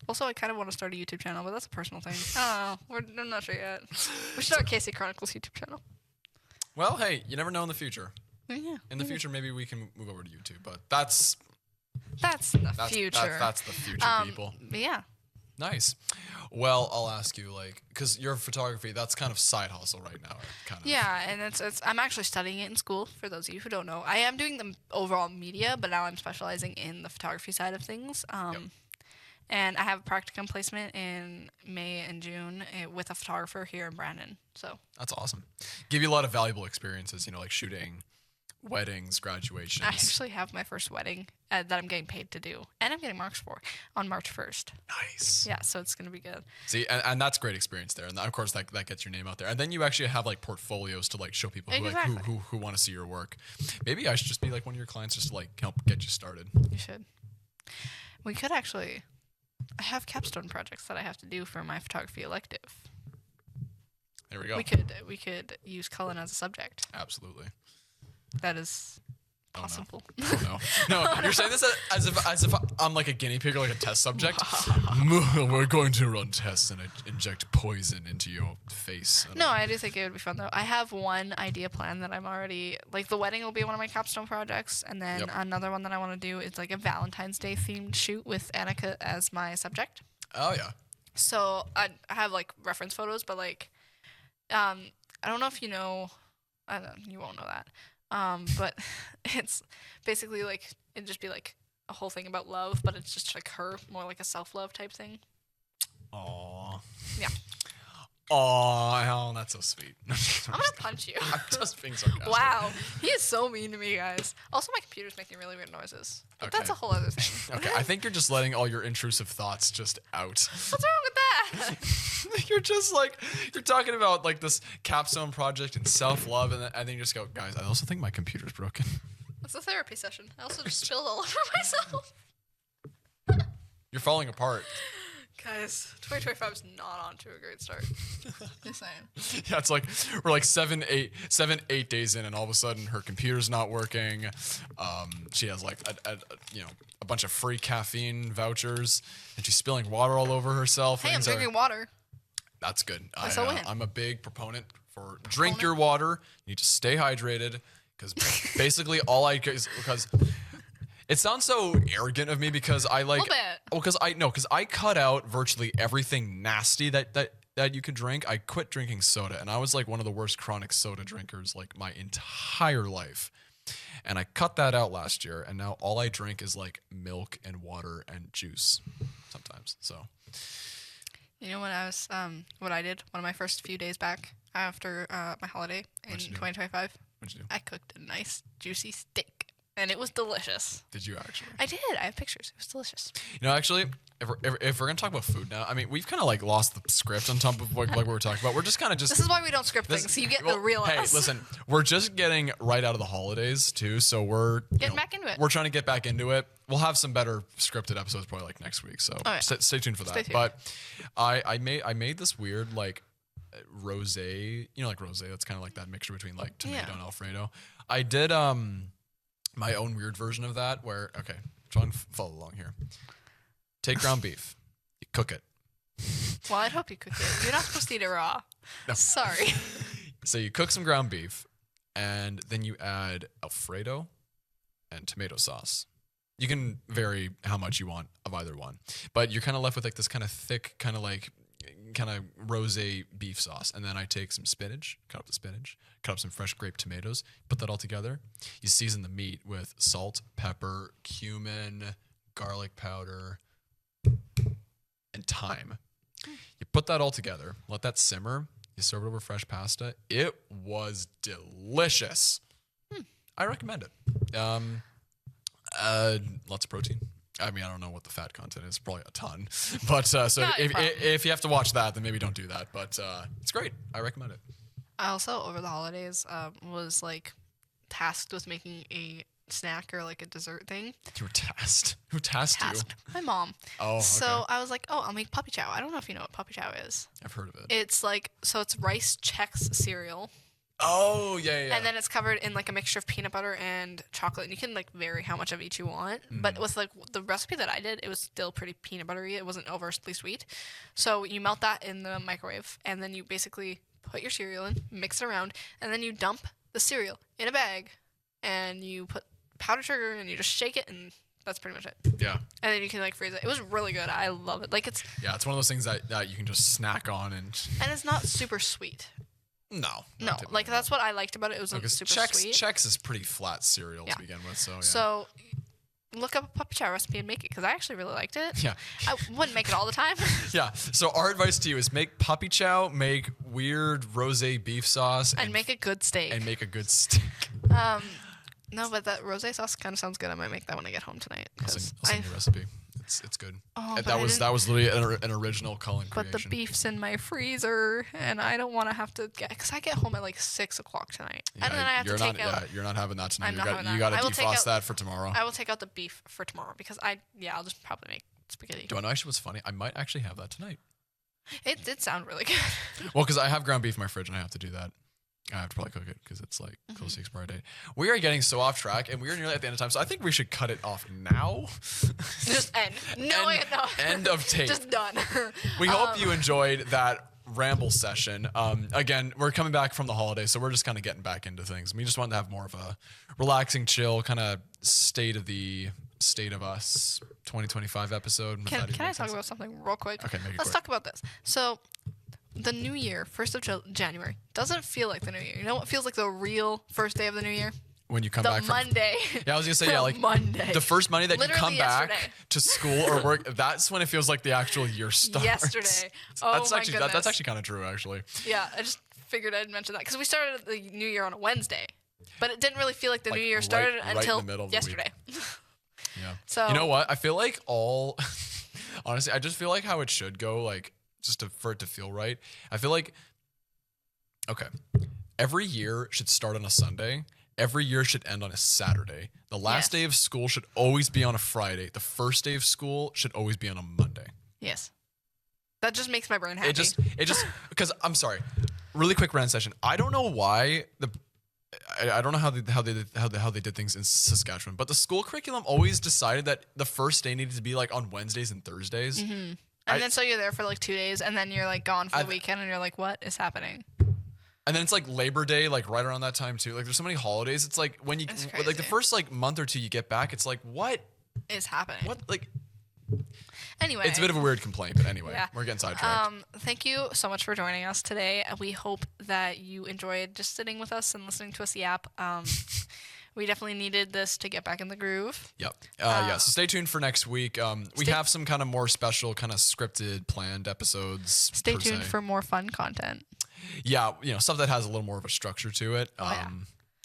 also I kind of want to start a YouTube channel, but that's a personal thing. I don't know. I'm not sure yet. We should start Casey Chronicles YouTube channel. Well, hey, you never know in the future. Yeah. In the future, maybe we can move over to YouTube, but that's the future. That's the future, people. Yeah. Nice. Well, I'll ask you, like, because your photography, that's kind of side hustle right now, kind of. Yeah, and it's I'm actually studying it in school. For those of you who don't know, I am doing the overall media, but now I'm specializing in the photography side of things. And I have a practicum placement in May and June with a photographer here in Brandon. So That's awesome. Give you a lot of valuable experiences, you know, like shooting weddings, graduations. I actually have my first wedding that I'm getting paid to do, and I'm getting marks for on March 1st. Nice. Yeah, so it's gonna be good. See, and that's great experience there, and of course that gets your name out there, and then you actually have like portfolios to like show people who Exactly. like who want to see your work. Maybe I should just be like one of your clients, just to like help get you started. You should. We could actually. I have capstone projects that I have to do for my photography elective. There we go. We could use Cullen as a subject. Absolutely. That is Oh, no. possible. Oh, no, you're saying this as if I'm like a guinea pig or like a test subject. We're going to run tests and inject poison into your face. No, I do think it would be fun though. I have one idea plan that I'm already like. The wedding will be one of my capstone projects, and then another one that I want to do is like a Valentine's Day themed shoot with Annika as my subject. Oh yeah. So I have like reference photos, but like, I don't know if you know. You won't know that. But it's basically like it'd just be like a whole thing about love, but it's just like her, more like a self-love type thing. Aww. Yeah. Aww, that's so sweet. I'm gonna punch you. I'm just being sarcastic. Wow, he is so mean to me, guys. Also, my computer's making really weird noises. But that's a whole other thing. Okay, I think you're just letting all your intrusive thoughts just out. What's wrong with that? You're just like, you're talking about like this capstone project and self-love, and then you just go, guys, I also think my computer's broken. It's a therapy session. I also just spilled all over myself. You're falling apart. Guys, 2025 is not on to a great start. Just saying. Yeah, it's like we're like 8 days in, and all of a sudden her computer's not working. She has like a bunch of free caffeine vouchers, and she's spilling water all over herself. Hey, I'm drinking water. That's good. win. I'm a big proponent for drink your water. You need to stay hydrated because basically because. It sounds so arrogant of me because I like. Because I cut out virtually everything nasty that you could drink. I quit drinking soda, and I was like one of the worst chronic soda drinkers like my entire life. And I cut that out last year, and now all I drink is like milk and water and juice sometimes. So. You know when I was what I did one of my first few days back after my holiday in 2025. What'd you do? I cooked a nice juicy steak. And it was delicious. Did you actually? I did. I have pictures. It was delicious. You know, actually, if we're gonna talk about food now, I mean, we've kind of like lost the script on top of what we were talking about. We're just kind of just. This is why we don't script things, so you get the real Hey, us. listen, we're just getting right out of the holidays too, so we're getting back into it. We're trying to get back into it. We'll have some better scripted episodes probably like next week, so stay tuned for that. Stay tuned. But I made this weird like rosé, you know, like rosé. That's kind of like that mixture between like tomato and Alfredo. I did my own weird version of that where, okay, Try and follow along here. Take ground beef. You cook it. Well, I'd hope you cook it. You're not supposed to eat it raw. No. Sorry. So you cook some ground beef, and then you add Alfredo and tomato sauce. You can vary how much you want of either one, but you're kind of left with like this kind of thick, kind of rosé beef sauce. And then I take some spinach, cut up the spinach, cut up some fresh grape tomatoes, put that all together. You season the meat with salt, pepper, cumin, garlic powder, and thyme. You put that all together, let that simmer. You serve it over fresh pasta. It was delicious. I recommend it. Lots of protein. I mean, I don't know what the fat content is. Probably a ton. But so if you have to watch that, then maybe don't do that. But it's great. I recommend it. I also, over the holidays, was like tasked with making a snack or like a dessert thing. You were tasked. Who tasked you? My mom. Oh, okay. So I was like, oh, I'll make puppy chow. I don't know if you know what puppy chow is. I've heard of it. It's like, so it's rice Chex cereal. Oh, yeah. And then it's covered in like a mixture of peanut butter and chocolate. And you can like vary how much of each you want. But with like the recipe that I did, it was still pretty peanut buttery. It wasn't overly sweet. So you melt that in the microwave and then you basically put your cereal in, mix it around, and then you dump the cereal in a bag and you put powdered sugar and you just shake it and that's pretty much it. Yeah. And then you can like freeze it. It was really good. I love it. Like it's one of those things that you can just snack on and it's not super sweet. No, like that's what I liked about it. It was super sweet. Chex is pretty flat cereal to begin with, so yeah. So look up a puppy chow recipe and make it because I actually really liked it. Yeah. I wouldn't make it all the time. Yeah. So our advice to you is make puppy chow, make weird rosé beef sauce, and make a good steak. And make a good steak. No, but that rosé sauce kind of sounds good. I might make that when I get home tonight. I'll send you a recipe. It's good. Oh, and that was literally an original Colin creation. But the beef's in my freezer, and I don't want to have to get because I get home at like 6 o'clock tonight, Yeah, and then I have to take out. Yeah, you're not having that tonight. I'm not having that. You got to I will take defrost out- that for tomorrow. I will take out the beef for tomorrow because I'll just probably make spaghetti. Do I know actually what's funny? I might actually have that tonight. It did sound really good. Well, because I have ground beef in my fridge and I have to do that. I have to probably cook it because it's like close to the expiry date. We are getting so off track and we are nearly at the end of time. So I think we should cut it off now. Just end. No. End of tape. Just done. We hope you enjoyed that ramble session. Again, we're coming back from the holidays, so we're just kind of getting back into things. We just wanted to have more of a relaxing, chill, kind of state of us 2025 episode. Can I talk about something real quick? Okay, make it Let's quick. talk about this. So, the new year, 1st of January, doesn't feel like the new year. You know what feels like the real first day of the new year? When you come The back from Monday. Yeah, I was gonna say like Monday. the first Monday that Literally you come yesterday. back to school or work. That's when it feels like the actual year starts. Yesterday. Oh that's my actually goodness. that's actually kind of true actually. Yeah, I just figured I'd mention that because we started the new year on a Wednesday, but it didn't really feel like the new year started right in until the middle of the yesterday. Yeah. So you know what? I feel like honestly, I just feel like how it should go. Like for it to feel right. I feel like every year should start on a Sunday. Every year should end on a Saturday. The last day of school should always be on a Friday. The first day of school should always be on a Monday. Yes. That just makes my brain happy. It just because I'm sorry. Really quick rant session. I don't know why I don't know how they did things in Saskatchewan, but the school curriculum always decided that the first day needed to be like on Wednesdays and Thursdays. Mm-hmm. And then so you're there for like 2 days, and then you're like gone for the weekend, and you're like, what is happening? And then it's like Labor Day, like right around that time too. Like there's so many holidays. It's like when you like the first like month or two you get back, it's like what is happening? What like? Anyway, it's a bit of a weird complaint, but anyway, we're getting sidetracked. Thank you so much for joining us today. We hope that you enjoyed just sitting with us and listening to us yap. We definitely needed this to get back in the groove. Yep. So stay tuned for next week. We have some kind of more special, kind of scripted, planned episodes. Stay tuned for more fun content. Yeah, stuff that has a little more of a structure to it.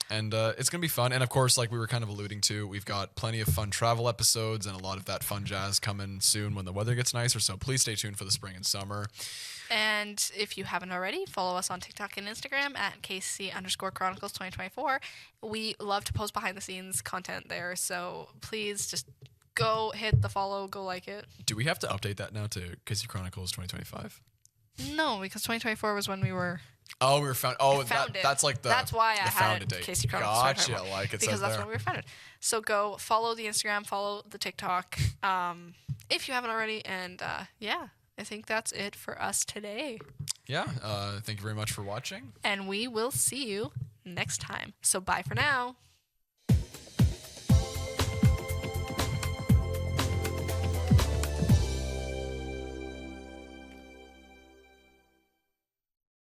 And it's going to be fun. And of course, like we were kind of alluding to, we've got plenty of fun travel episodes and a lot of that fun jazz coming soon when the weather gets nicer. So please stay tuned for the spring and summer. And if you haven't already, follow us on TikTok and Instagram at KC_Chronicles 2024. We love to post behind the scenes content there. So please just go hit the follow, go like it. Do we have to update that now to KC Chronicles 2025? No, because 2024 was when we were Oh, we were found. Oh, Founded. that's like that's why I the had founded it. date. Casey Chronicles. Gotcha. Like it because says that's there. when we were founded. So go follow the Instagram, follow the TikTok, if you haven't already, and yeah, I think that's it for us today. Yeah. Thank you very much for watching. And we will see you next time. So bye for now.